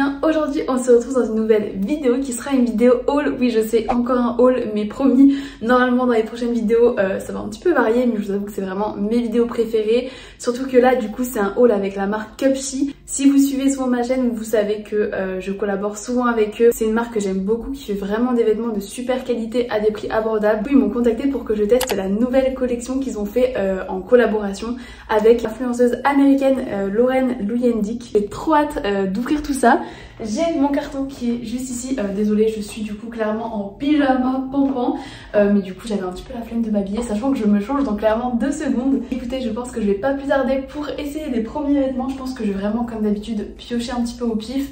bien, aujourd'hui on se retrouve dans une nouvelle vidéo qui sera une vidéo haul. Oui je sais, encore un haul, mais promis, normalement dans les prochaines vidéos ça va un petit peu varier, mais je vous avoue que c'est vraiment mes vidéos préférées. Surtout que là du coup c'est un haul avec la marque Cupshe. Si vous suivez souvent ma chaîne, vous savez que je collabore souvent avec eux. C'est une marque que j'aime beaucoup, qui fait vraiment des vêtements de super qualité à des prix abordables. Ils m'ont contacté pour que je teste la nouvelle collection qu'ils ont fait en collaboration avec l'influenceuse américaine Lauren Luyendyk. J'ai trop hâte d'ouvrir tout ça. J'ai mon carton qui est juste ici. Désolée, je suis du coup clairement en pyjama pampan. Mais du coup j'avais un petit peu la flemme de m'habiller, sachant que je me change dans clairement 2 secondes. Écoutez, je pense que je vais pas plus tarder pour essayer des premiers vêtements. Je pense que je vais vraiment comme d'habitude piocher un petit peu au pif.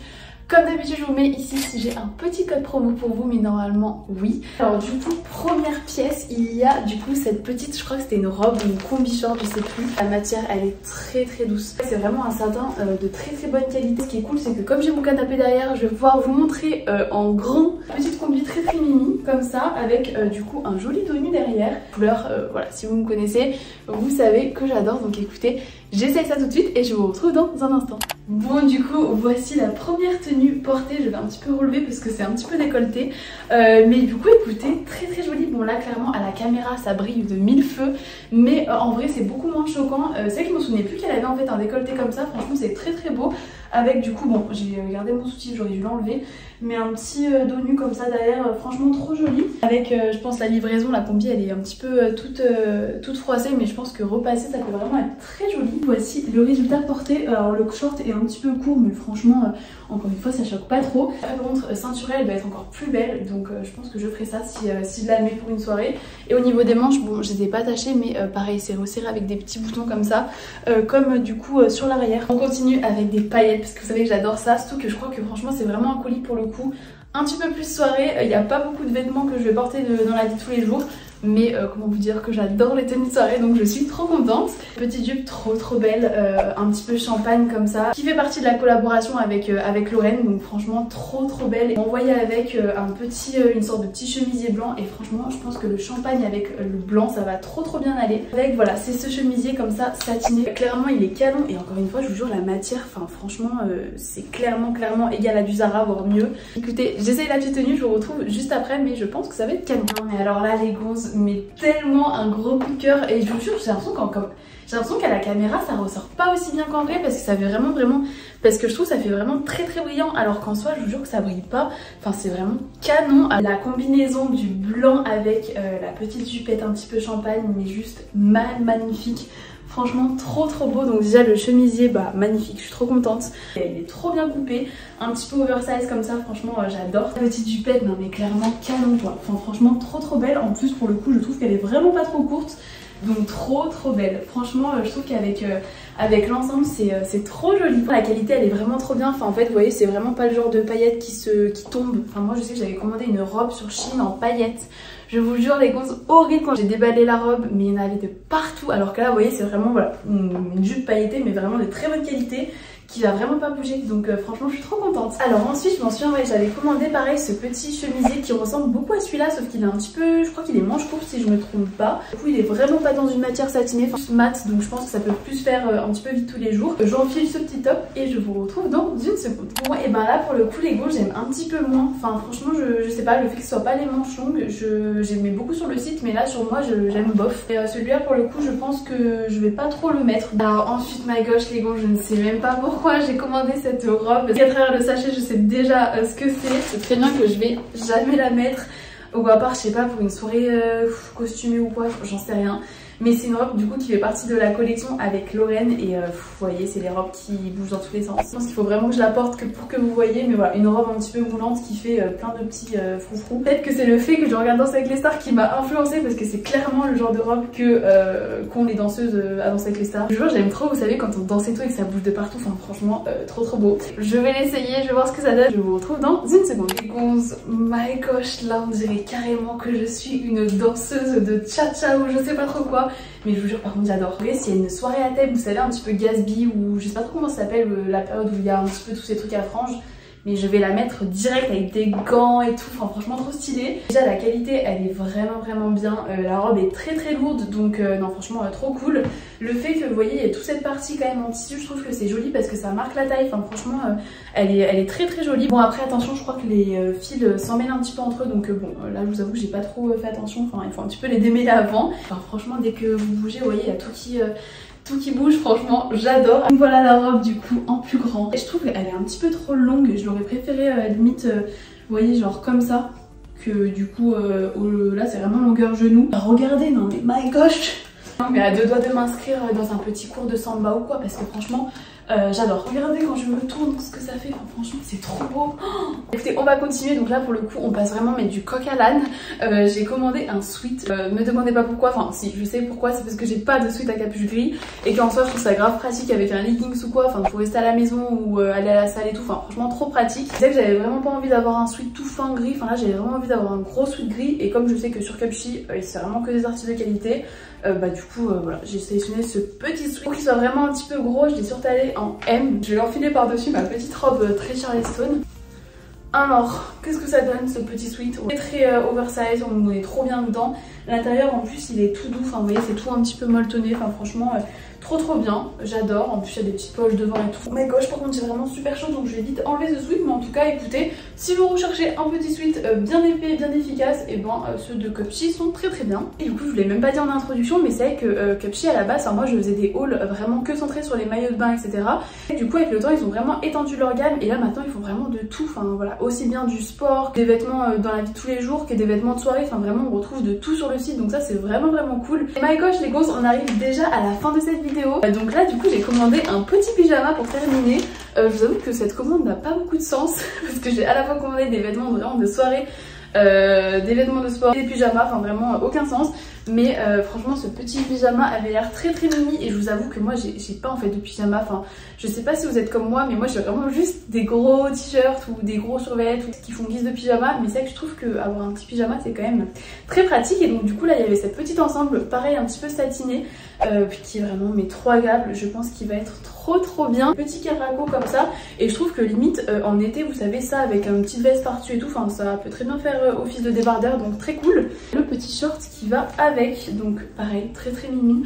Comme d'habitude, je vous mets ici si j'ai un petit code promo pour vous, mais normalement oui. Alors du coup, première pièce, il y a du coup cette petite, je crois que c'était une robe ou une combi short, je sais plus. La matière, elle est très douce. C'est vraiment un satin de très bonne qualité. Ce qui est cool, c'est que comme j'ai mon canapé derrière, je vais pouvoir vous montrer en grand. Petite combi très mini, comme ça, avec du coup un joli dos nu derrière. Couleur, voilà, si vous me connaissez, vous savez que j'adore. Donc écoutez, j'essaye ça tout de suite et je vous retrouve dans un instant. Bon, du coup, voici la première tenue portée. Je vais un petit peu relever parce que c'est un petit peu décolleté. Mais du coup, écoutez, très jolie. Bon, là, clairement, à la caméra, ça brille de 1000 feux. Mais en vrai, c'est beaucoup moins choquant. C'est vrai que je me souvenais plus qu'elle avait en fait un décolleté comme ça. Franchement, c'est très beau. Avec du coup, bon, j'ai gardé mon soutif, j'aurais dû l'enlever. Mais un petit dos nu comme ça derrière, franchement trop joli. Avec, je pense, la livraison, la combi, elle est un petit peu toute froissée. Mais je pense que repasser, ça peut vraiment être très joli. Voici le résultat porté. Alors, le short est un petit peu court, mais franchement, encore une fois, ça choque pas trop. Par contre, ceinturée, elle va être encore plus belle. Donc, je pense que je ferai ça si je la mets pour une soirée. Et au niveau des manches, bon, je les ai pas attachées, mais pareil, c'est resserré avec des petits boutons comme ça. Comme du coup sur l'arrière. On continue avec des paillettes, parce que vous savez que j'adore ça. Surtout que je crois que franchement, c'est vraiment un colis pour le coup. Un petit peu plus soirée. Il n'y a pas beaucoup de vêtements que je vais porter dans la vie de tous les jours. Mais comment vous dire que j'adore les tenues de soirée, donc je suis trop contente. Petite jupe trop belle, un petit peu champagne comme ça, qui fait partie de la collaboration avec Lauren, donc franchement trop belle. On envoyé avec une sorte de petit chemisier blanc, et franchement je pense que le champagne avec le blanc ça va trop bien aller. Avec voilà, c'est ce chemisier comme ça satiné, clairement il est canon, et encore une fois je vous jure la matière, enfin franchement c'est clairement égal à du Zara, voire mieux. Écoutez, j'essaye la petite tenue, je vous retrouve juste après, mais je pense que ça va être canon. Mais alors là les gonzes, mais tellement un gros coup de cœur, et je vous jure j'ai l'impression qu'à la caméra ça ressort pas aussi bien qu'en vrai, parce que ça fait vraiment parce que je trouve ça fait vraiment très brillant, alors qu'en soi je vous jure que ça brille pas. Enfin c'est vraiment canon. La combinaison du blanc avec la petite jupette un petit peu champagne, mais juste magnifique. Franchement trop beau. Donc déjà le chemisier, bah magnifique, je suis trop contente. Il est trop bien coupé, un petit peu oversize comme ça, franchement j'adore. La petite jupette, non mais clairement canon quoi. Enfin franchement trop belle. En plus pour le coup je trouve qu'elle est vraiment pas trop courte. Donc trop belle. Franchement je trouve qu'avec avec l'ensemble c'est trop joli. La qualité elle est vraiment trop bien. Enfin en fait vous voyez, c'est vraiment pas le genre de paillettes qui tombent. Enfin moi je sais que j'avais commandé une robe sur Shein en paillettes. Je vous jure les gonzes, horrible quand j'ai déballé la robe, mais il y en avait de partout. Alors que là vous voyez c'est vraiment voilà, une jupe pailletée, mais vraiment de très bonne qualité, qui va vraiment pas bouger, donc franchement je suis trop contente. Alors ensuite je m'en souviens, ouais, j'avais commandé pareil ce petit chemisier qui ressemble beaucoup à celui-là, sauf qu'il est un petit peu, je crois qu'il est manche courte si je me trompe pas. Du coup il est vraiment pas dans une matière satinée, enfin mat, donc je pense que ça peut plus faire un petit peu vite tous les jours. J'enfile ce petit top et je vous retrouve dans une seconde. Bon et ben là pour le coup les gros j'aime un petit peu moins, enfin franchement je sais pas, le fait que ce soit pas les manches longues, j'aimais beaucoup sur le site, mais là sur moi j'aime bof. Et celui-là pour le coup je pense que je vais pas trop le mettre. Alors ensuite ma gauche les gros, je ne sais même pas pourquoi j'ai commandé cette robe. À travers le sachet je sais déjà ce que c'est. C'est très bien que je vais jamais la mettre, ou à part je sais pas pour une soirée costumée ou quoi, j'en sais rien. Mais c'est une robe du coup qui fait partie de la collection avec Lauren, et vous voyez c'est les robes qui bougent dans tous les sens. Je pense qu'il faut vraiment que je la porte pour que vous voyez, mais voilà, une robe un petit peu moulante qui fait plein de petits froufrous. Peut-être que c'est le fait que je regarde Danser avec les stars qui m'a influencée, parce que c'est clairement le genre de robe qu'ont les danseuses à Danser avec les stars. Je vous jure j'aime trop, vous savez quand on danse et tout et que ça bouge de partout, enfin franchement trop beau. Je vais l'essayer, je vais voir ce que ça donne, je vous retrouve dans une seconde. Les gonzes, my gosh, là on dirait carrément que je suis une danseuse de cha-cha ou je sais pas trop quoi. Mais je vous jure par contre j'adore. S'il y a une soirée à thème, vous savez un petit peu Gatsby, ou je sais pas trop comment ça s'appelle, la période où il y a un petit peu tous ces trucs à franges, mais je vais la mettre direct avec des gants et tout, enfin franchement trop stylé. Déjà la qualité elle est vraiment bien, la robe est très lourde donc non franchement trop cool. Le fait que vous voyez il y a toute cette partie quand même en tissu, je trouve que c'est joli parce que ça marque la taille, enfin franchement elle est très jolie. Bon après attention, je crois que les fils s'en mêlent un petit peu entre eux donc bon là je vous avoue que j'ai pas trop fait attention, enfin il faut un petit peu les démêler avant. Enfin franchement dès que vous bougez vous voyez il y a tout qui bouge, franchement j'adore. Donc voilà la robe du coup en plus grand. Et je trouve qu'elle est un petit peu trop longue, je l'aurais préféré limite vous voyez genre comme ça, que du coup là c'est vraiment longueur genou. Regardez, non mais my gosh, mais à deux doigts de m'inscrire dans un petit cours de samba ou quoi, parce que franchement j'adore. Regardez quand je me tourne ce que ça fait, enfin, franchement c'est trop beau. Oh, écoutez on va continuer, donc là pour le coup on passe vraiment mais du coq à l'âne. J'ai commandé un sweat, me demandez pas pourquoi, enfin si je sais pourquoi, c'est parce que j'ai pas de sweat à capuche gris et qu'en soi je trouve ça grave pratique avec un leggings ou quoi, enfin pour rester à la maison ou aller à la salle et tout, enfin franchement trop pratique. C'est que j'avais vraiment pas envie d'avoir un sweat tout fin gris, enfin là j'avais vraiment envie d'avoir un gros sweat gris et comme je sais que sur Cupshe c'est vraiment que des articles de qualité, bah du coup voilà j'ai sélectionné ce petit sweat pour qu'il soit vraiment un petit peu gros. Je l'ai surtalé en M, je vais l'enfiler par dessus ma petite robe très Charleston. Alors qu'est-ce que ça donne ce petit sweat? On est très oversize, on est trop bien dedans. L'intérieur en plus il est tout doux, enfin vous voyez c'est tout un petit peu molletonné, enfin franchement trop bien, j'adore. En plus il y a des petites poches devant et tout. Oh my gosh, par contre j'ai vraiment super chaud donc je vais vite enlever ce sweat, mais en tout cas écoutez, si vous recherchez un petit sweat bien épais, bien efficace, et ben ceux de Cupshe sont très bien. Et du coup je vous l'ai même pas dit en introduction, mais c'est vrai que Cupshe à la base, moi je faisais des hauls vraiment que centrés sur les maillots de bain etc. Et du coup avec le temps ils ont vraiment étendu leur gamme et là maintenant ils font vraiment de tout, enfin voilà, aussi bien du sport, des vêtements dans la vie de tous les jours que des vêtements de soirée, enfin vraiment on retrouve de tout sur le site, donc ça c'est vraiment cool. Et my gosh les gosses, on arrive déjà à la fin de cette vidéo. Donc là du coup j'ai commandé un petit pyjama pour terminer. Je vous avoue que cette commande n'a pas beaucoup de sens parce que j'ai à la fois commandé des vêtements vraiment de soirée, des vêtements de sport, des pyjamas, enfin vraiment aucun sens. Mais franchement ce petit pyjama avait l'air très mimi et je vous avoue que moi j'ai pas en fait de pyjama, enfin je sais pas si vous êtes comme moi mais moi j'ai vraiment juste des gros t-shirts ou des gros survêtements qui font guise de pyjama, mais c'est vrai que je trouve que avoir un petit pyjama c'est quand même très pratique. Et donc du coup là il y avait cette petite ensemble pareil un petit peu satiné qui est vraiment mais trop agréable, je pense qu'il va être trop bien, petit caraco comme ça. Et je trouve que limite en été vous savez ça avec une petite veste par-dessus et tout, enfin ça peut très bien faire office de débardeur, donc très cool. Le petit short qui va avec, donc pareil très mimi.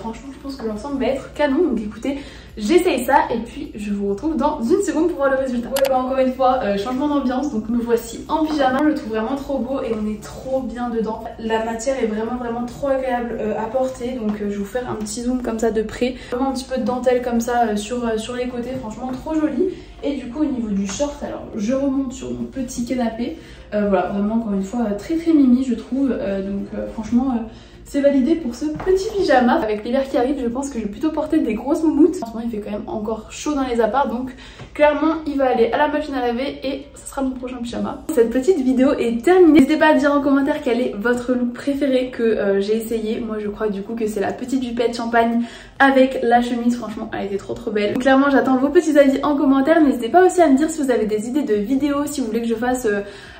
Franchement je pense que l'ensemble va être canon, donc écoutez j'essaye ça et puis je vous retrouve dans une seconde pour voir le résultat. Ouais bah encore une fois changement d'ambiance, donc me voici en pyjama, je le trouve vraiment trop beau et on est trop bien dedans. La matière est vraiment trop agréable à porter, donc je vais vous faire un petit zoom comme ça de près, vraiment un petit peu de dentelle comme ça sur les côtés, franchement trop joli. Et du coup au niveau du short, alors je remonte sur mon petit canapé, voilà vraiment encore une fois très mimi je trouve, donc franchement c'est validé pour ce petit pyjama. Avec l'hiver qui arrive, je pense que je vais plutôt porter des grosses moumoutes. En ce moment, il fait quand même encore chaud dans les apparts, donc clairement, il va aller à la machine à laver et ce sera mon prochain pyjama. Cette petite vidéo est terminée. N'hésitez pas à dire en commentaire quel est votre look préféré que j'ai essayé. Moi, je crois du coup que c'est la petite jupette champagne avec la chemise. Franchement, elle était trop belle. Donc, clairement, j'attends vos petits avis en commentaire. N'hésitez pas aussi à me dire si vous avez des idées de vidéos, si vous voulez que je fasse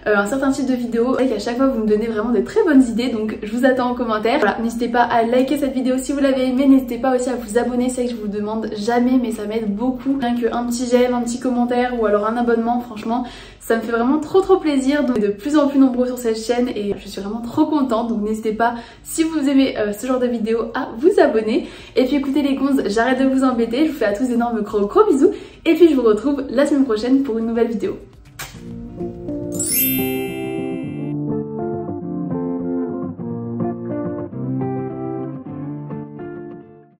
un certain type de vidéo. Et qu'à chaque fois, vous me donnez vraiment de très bonnes idées, donc je vous attends en commentaire. Voilà, n'hésitez pas à liker cette vidéo si vous l'avez aimée, n'hésitez pas aussi à vous abonner, c'est que je vous demande jamais mais ça m'aide beaucoup. Rien qu'un petit j'aime, un petit commentaire ou alors un abonnement, franchement ça me fait vraiment trop plaisir. Donc de plus en plus nombreux sur cette chaîne et je suis vraiment trop contente, donc n'hésitez pas si vous aimez ce genre de vidéo à vous abonner. Et puis écoutez les gonzes, j'arrête de vous embêter, je vous fais à tous d'énormes gros bisous et puis je vous retrouve la semaine prochaine pour une nouvelle vidéo.